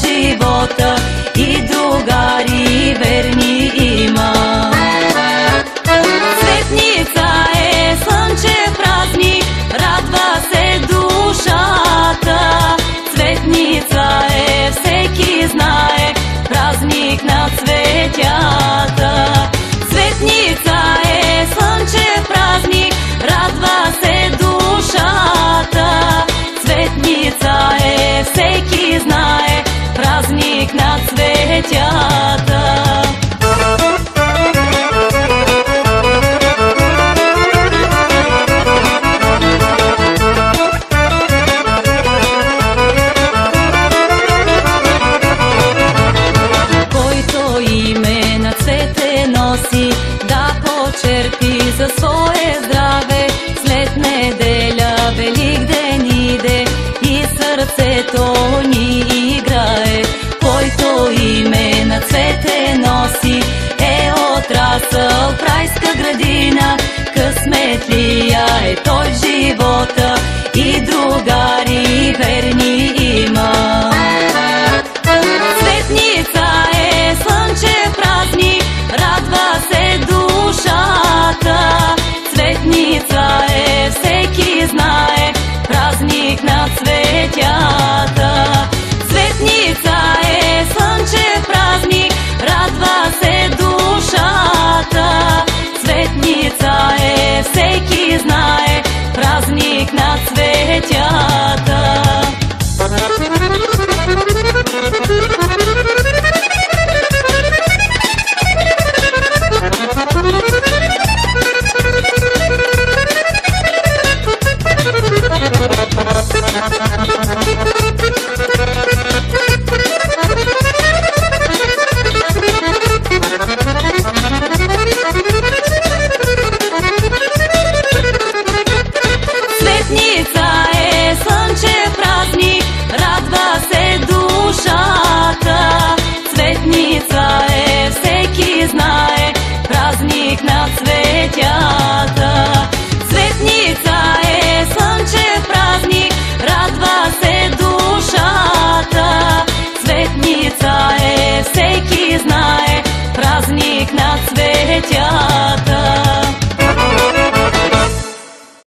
живота и другари верни има. Цветница е слънчев празник, радва се душата. Цветница е, всеки знае, празник на цветята. Цветница е слънчев празник, радва се душата. Цветница е, всеки знае, празник на цветята. Носи да почерпи за свое здраве. След неделя Великден иде и сърцето ни играе. Който име на цвете носи е отрасъл в райска градина. Късметлия е той в живота и другари верни има. Цветница е слънчев празник, радва се душата. Цветница е, всеки знае, празник на цветята. Цветница е слънчев празник, радва се душата. Цветница е, всеки знае, празник на цветята. Цветница е слънчев празник, радва се душата. Цветница е, всеки знае, празник на цветята. Цветница е слънчев празник, радва се душата. Цветница е, всеки знае, празник на цветята.